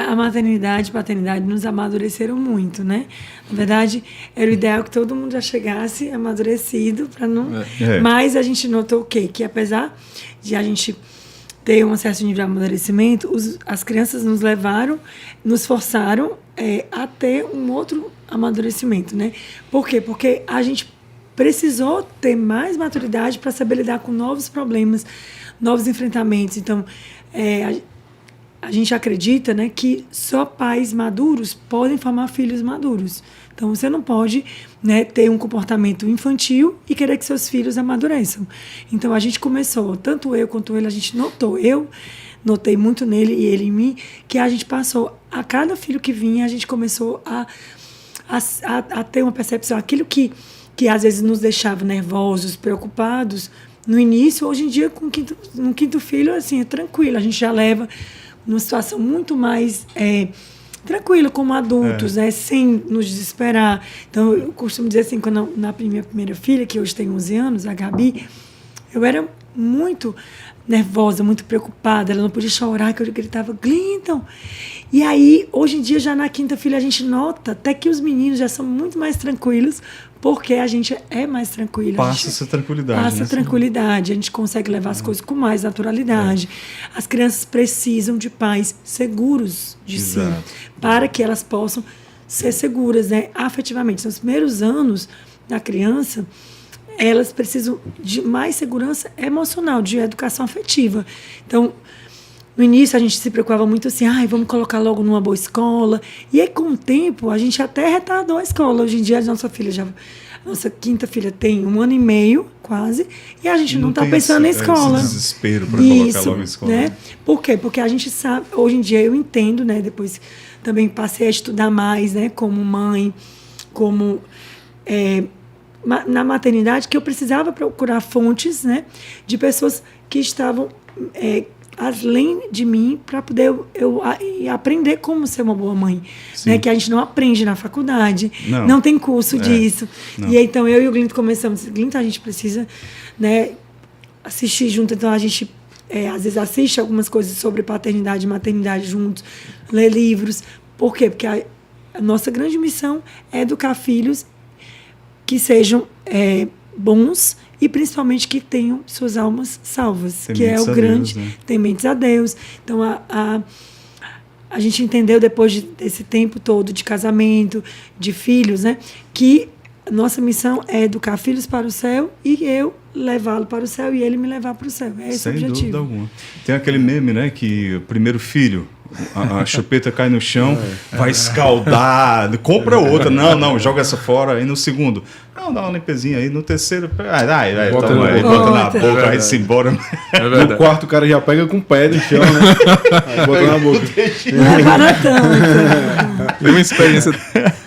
A maternidade e paternidade nos amadureceram muito, né? Na verdade, era o ideal que todo mundo já chegasse amadurecido, para não... Mas a gente notou o quê? Que apesar de a gente ter um certo nível de amadurecimento, as crianças nos forçaram a ter um outro amadurecimento, né? Por quê? Porque a gente precisou ter mais maturidade para saber lidar com novos problemas, novos enfrentamentos. Então, a gente acredita, né, que só pais maduros podem formar filhos maduros. Então, você não pode, né, ter um comportamento infantil e querer que seus filhos amadureçam. Então, a gente começou, tanto eu quanto ele, a gente notou. Eu notei muito nele e ele em mim, que a gente passou, a cada filho que vinha, a gente começou a ter uma percepção. Aquilo que às vezes nos deixava nervosos, preocupados, no início, hoje em dia, no quinto filho, assim, é tranquilo. A gente já leva numa situação muito mais tranquila, como adultos, né, sem nos desesperar. Então, eu costumo dizer assim, quando na minha primeira filha, que hoje tem 11 anos, a Gabi, eu era muito nervosa, muito preocupada, ela não podia chorar, que eu gritava, Clinton! E aí, hoje em dia, já na quinta filha, a gente nota até que os meninos já são muito mais tranquilos, porque a gente é mais tranquilo. Passa essa tranquilidade. Passa tranquilidade, a gente consegue levar as coisas com mais naturalidade. As crianças precisam de pais seguros de si, para que elas possam ser seguras, né, afetivamente. Nos primeiros anos da criança, elas precisam de mais segurança emocional, de educação afetiva. Então, no início, a gente se preocupava muito assim, vamos colocar logo numa boa escola. E aí, com o tempo, a gente até retardou a escola. Hoje em dia, nossa quinta filha tem 1 ano e meio, quase, e a gente não está pensando em escola. Esse desespero para colocar logo em escola. Né? Por quê? Porque a gente sabe, hoje em dia eu entendo, né? Depois também passei a estudar mais, né? Como mãe, como... na maternidade, que eu precisava procurar fontes, né, de pessoas que estavam além de mim, para poder eu aprender como ser uma boa mãe, né, que a gente não aprende na faculdade, não tem curso disso. Não. E aí, então eu e o Glinton começamos, Glinton, a gente precisa, né, assistir junto. Então a gente às vezes assiste algumas coisas sobre paternidade e maternidade juntos, lê livros. Por quê? Porque a nossa grande missão é educar filhos que sejam bons e principalmente que tenham suas almas salvas, que é o grande, tementes a Deus. Então, a gente entendeu depois desse tempo todo de casamento, de filhos, né, que a nossa missão é educar filhos para o céu e eu levá-lo para o céu e ele me levar para o céu. É esse o objetivo. Sem dúvida alguma. Tem aquele meme, né, que o primeiro filho, a chupeta cai no chão, vai escaldar, compra outra, não, joga essa fora. Aí no segundo, dá uma limpezinha aí. No terceiro, bota na boca, vai se embora. No quarto o cara já pega com o pé no chão, né? Aí bota na boca. Não é baratão.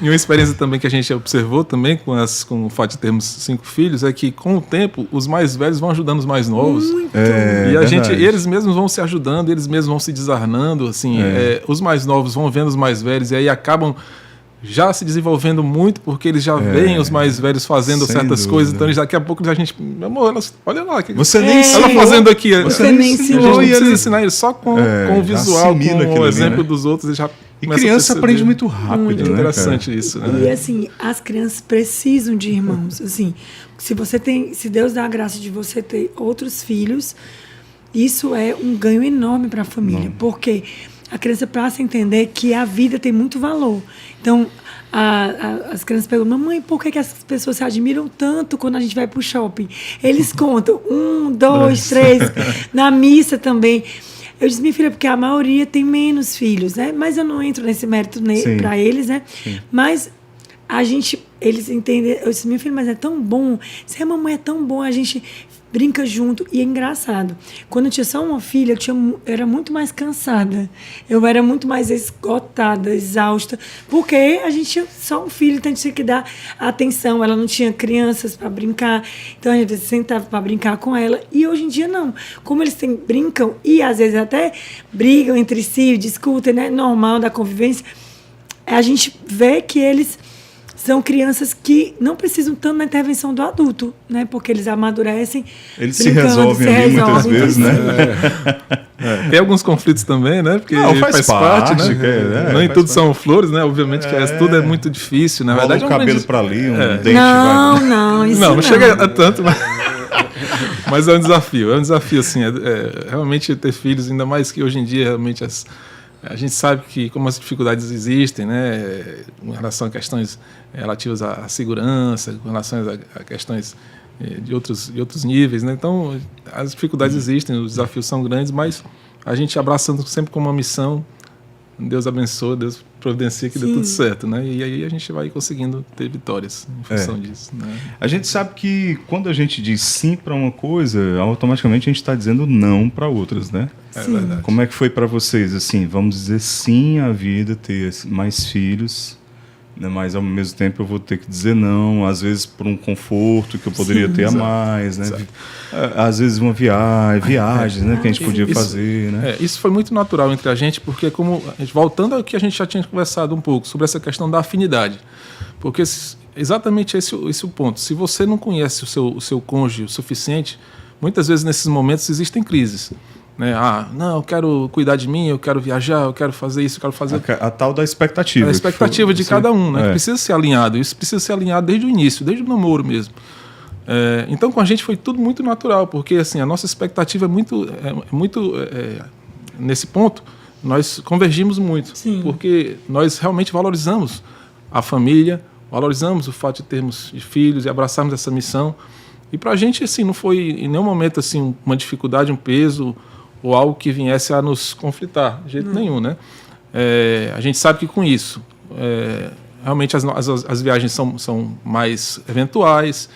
E uma experiência também que a gente observou também com o fato de termos 5 filhos é que com o tempo os mais velhos vão ajudando os mais novos. Muito. E eles mesmos vão se ajudando, eles mesmos vão se desarnando, assim, os mais novos vão vendo os mais velhos e aí acabam já se desenvolvendo muito porque eles já veem os mais velhos fazendo certas coisas, então daqui a pouco a gente, meu amor, olha lá, você nem ensinou, ela fazendo aqui, você nem ensinou, a gente não precisa ensinar eles só com o visual, com o exemplo dos outros, já. E criança aprende muito rápido, muito interessante isso, né? E assim, as crianças precisam de irmãos, assim, se Deus dá a graça de você ter outros filhos, isso é um ganho enorme para a família, porque a criança passa a entender que a vida tem muito valor. Então, as crianças perguntam, mamãe, por que as pessoas se admiram tanto quando a gente vai para o shopping? Eles contam, 1, 2, 3, na missa também. Eu disse, minha filha, porque a maioria tem menos filhos, né? Mas eu não entro nesse mérito para eles, né? Sim. Mas eles entendem. Eu disse, minha filha, mas é tão bom. Se a mamãe é tão bom, a gente brinca junto. E é engraçado. Quando eu tinha só uma filha, eu era muito mais cansada. Eu era muito mais esgotada, exausta. Porque a gente tinha só um filho, então a gente tinha que dar atenção. Ela não tinha crianças para brincar. Então a gente sentava para brincar com ela. E hoje em dia não. Como eles brincam e às vezes até brigam entre si, discutem, né? Normal da convivência. A gente vê que eles são crianças que não precisam tanto da intervenção do adulto, né? Porque eles amadurecem. Eles se resolvem ali muitas vezes, né? Tem alguns conflitos também, né? Porque faz parte, né? Nem tudo são flores, né? Obviamente que tudo é muito difícil. Na verdade, um cabelo para ali, dente não, isso não chega a tanto, mas é um desafio. É um desafio, assim, realmente ter filhos, ainda mais que hoje em dia, realmente, a gente sabe que como as dificuldades existem, né? Em relação a questões relativas à segurança, com relação a questões de outros níveis, né? Então, as dificuldades existem, os desafios são grandes, mas a gente abraçando sempre com uma missão, Deus abençoa, Deus providencia que dê tudo certo, né? E aí a gente vai conseguindo ter vitórias em função disso, né? A gente sabe que quando a gente diz sim para uma coisa, automaticamente a gente está dizendo não para outras, né? É verdade. Como é que foi para vocês, assim, vamos dizer sim à vida, ter mais filhos, né? Mas ao mesmo tempo eu vou ter que dizer não, às vezes por um conforto que eu poderia ter a mais, né? Às vezes uma viagens, né, que a gente podia fazer, né? Isso foi muito natural entre a gente, porque voltando ao que a gente já tinha conversado um pouco sobre essa questão da afinidade, porque exatamente esse é o ponto. Se você não conhece o seu cônjuge o suficiente, muitas vezes nesses momentos existem crises. Né? Não, eu quero cuidar de mim, eu quero viajar, eu quero fazer isso, eu quero fazer... A tal da expectativa. A expectativa de cada um, né? Que precisa ser alinhado. Isso precisa ser alinhado desde o início, desde o namoro mesmo. Então, com a gente foi tudo muito natural, porque assim, a nossa expectativa é muito nesse ponto, nós convergimos muito. Sim. Porque nós realmente valorizamos a família, valorizamos o fato de termos filhos e abraçarmos essa missão. E para a gente, assim, não foi em nenhum momento assim, uma dificuldade, um peso ou algo que viesse a nos conflitar, de jeito nenhum, né? A gente sabe que com isso, realmente as viagens são mais eventuais,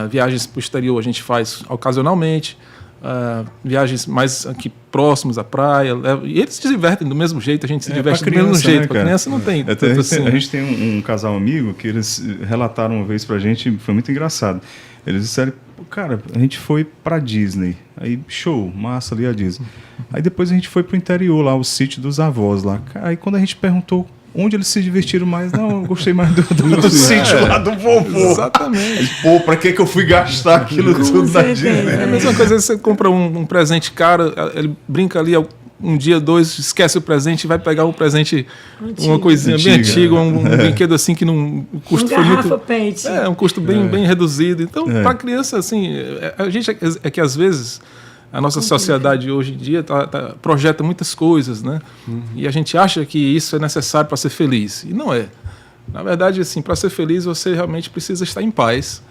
viagens para o exterior a gente faz ocasionalmente, viagens mais aqui próximos à praia, e eles se divertem do mesmo jeito, a gente se diverte do mesmo jeito, né, para criança não tem tanto assim. A gente tem um casal amigo que eles relataram uma vez pra gente, foi muito engraçado. Eles disseram, cara, a gente foi pra Disney, aí show, massa ali a Disney. Aí depois a gente foi pro interior lá, o sítio dos avós lá. Aí quando a gente perguntou onde eles se divertiram mais, não, eu gostei mais do sítio lá do vovô. Exatamente. Pô, pra que eu fui gastar aquilo tudo na Disney? É a mesma coisa, você compra um presente caro, ele brinca ali um dia, dois, esquece o presente e vai pegar um presente, uma coisinha bem antiga, um brinquedo assim que não... O custo foi muito... Pet. Um custo bem reduzido. Então, para a criança, assim, a gente que às vezes a nossa sociedade hoje em dia projeta muitas coisas, né? E a gente acha que isso é necessário para ser feliz. E não é. Na verdade, assim, para ser feliz, você realmente precisa estar em paz,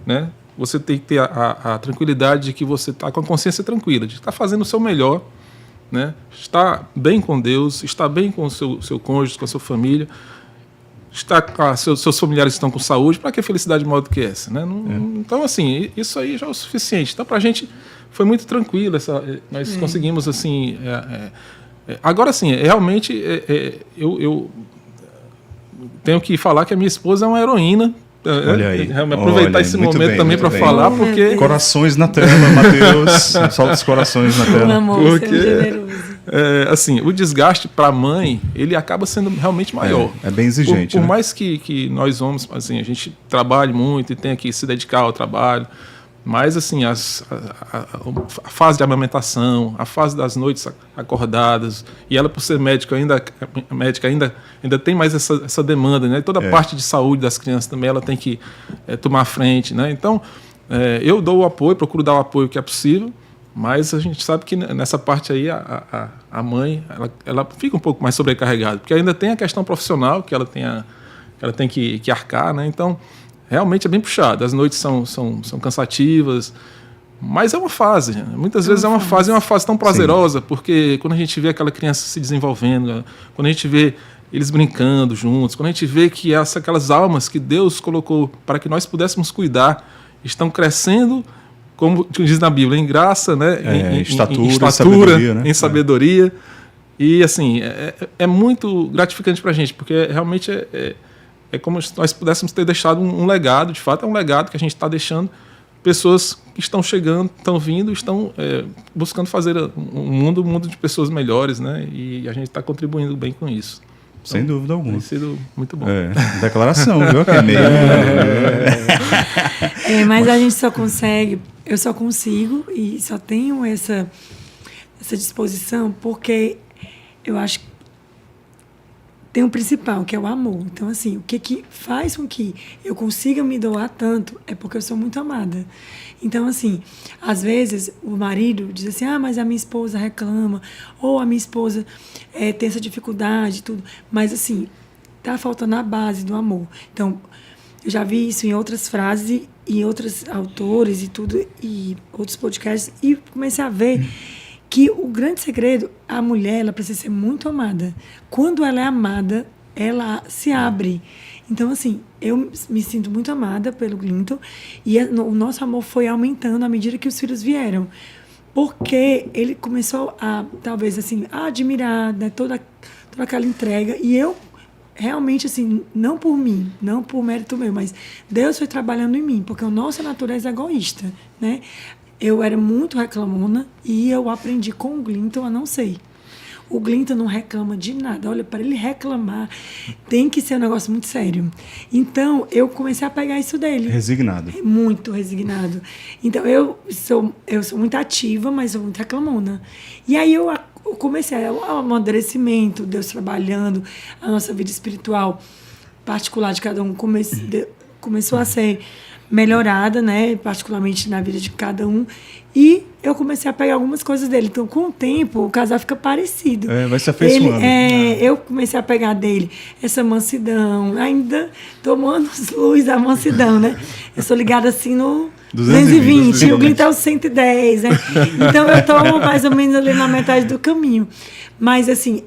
né? Você tem que ter a tranquilidade de que você está com a consciência tranquila, de estar fazendo o seu melhor, né? Estar bem com Deus, estar bem com o seu cônjuge, com a sua família, seus familiares estão com saúde, para que felicidade maior do que essa, né? Então, assim, isso aí já é o suficiente. Então, para a gente foi muito tranquilo, nós conseguimos, assim... agora, sim, realmente, eu tenho que falar que a minha esposa é uma heroína. Olha aí. Aproveitar esse momento também para falar, porque... Corações na tela, Matheus. Solta os corações na tela. Amor, porque generoso. Assim, o desgaste para a mãe, ele acaba sendo realmente maior. É bem exigente. Por mais que nós homens, assim, a gente trabalhe muito e tenha que se dedicar ao trabalho, mas assim, a fase de amamentação, a fase das noites acordadas, e ela por ser médica ainda tem mais essa demanda, né? Toda a parte de saúde das crianças também ela tem que tomar a frente, né? Então, eu dou o apoio, procuro dar o apoio que é possível, mas a gente sabe que nessa parte aí a mãe ela fica um pouco mais sobrecarregada, porque ainda tem a questão profissional que ela tem que arcar, né? Então, realmente é bem puxado. As noites são cansativas, mas é uma fase. Muitas vezes é uma fase tão prazerosa, porque quando a gente vê aquela criança se desenvolvendo, quando a gente vê eles brincando juntos, quando a gente vê que aquelas almas que Deus colocou para que nós pudéssemos cuidar estão crescendo, como diz na Bíblia, em graça, né? Em estatura, em sabedoria. E assim, é muito gratificante para a gente, porque realmente é como se nós pudéssemos ter deixado um legado, de fato é um legado que a gente está deixando, pessoas que estão chegando, estão vindo, estão buscando fazer um mundo de pessoas melhores, né? E a gente está contribuindo bem com isso. Sem dúvida alguma. Tem sido muito bom. Declaração, viu? Que é meio... Mas a gente só consegue, eu só consigo e só tenho essa disposição porque eu acho que tem o principal, que é o amor. Então, assim, o que faz com que eu consiga me doar tanto é porque eu sou muito amada. Então, assim, às vezes o marido diz assim, mas a minha esposa reclama, ou a minha esposa tem essa dificuldade e tudo. Mas, assim, tá faltando a base do amor. Então, eu já vi isso em outras frases e em outros autores e tudo, e outros podcasts, e comecei a ver que o grande segredo, a mulher, ela precisa ser muito amada. Quando ela é amada, ela se abre. Então, assim, eu me sinto muito amada pelo Glinton e o nosso amor foi aumentando à medida que os filhos vieram. Porque ele começou a, talvez, assim, a admirar, né, toda aquela entrega. E eu, realmente, assim, não por mim, não por mérito meu, mas Deus foi trabalhando em mim, porque a nossa natureza é egoísta, né? Eu era muito reclamona e eu aprendi com o Glinton a não ser. O Glinton não reclama de nada. Olha, para ele reclamar, tem que ser um negócio muito sério. Então, eu comecei a pegar isso dele. Resignado. Muito resignado. Então, eu sou muito ativa, mas sou muito reclamona. E aí, eu comecei o amadurecimento, Deus trabalhando, a nossa vida espiritual particular de cada um começou a ser melhorada, né, particularmente na vida de cada um, e eu comecei a pegar algumas coisas dele. Então, com o tempo, o casal fica parecido. Vai se afeiçoando. Eu comecei a pegar dele essa mansidão, ainda tomando luz da mansidão, né? Eu sou ligada assim no 220, o Glinton é o 110, né? Então, eu estou mais ou menos ali na metade do caminho. Mas, assim,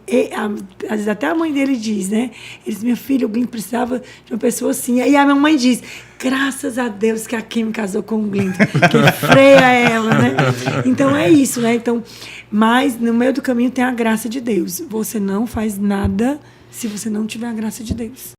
às vezes até a mãe dele diz, né? Ele diz, minha filha, o Glinton precisava de uma pessoa assim. Aí a minha mãe diz, graças a Deus que a Kim casou com o Glinton, que freia ela, né? Então, é isso, né? Então, mas no meio do caminho tem a graça de Deus. Você não faz nada se você não tiver a graça de Deus.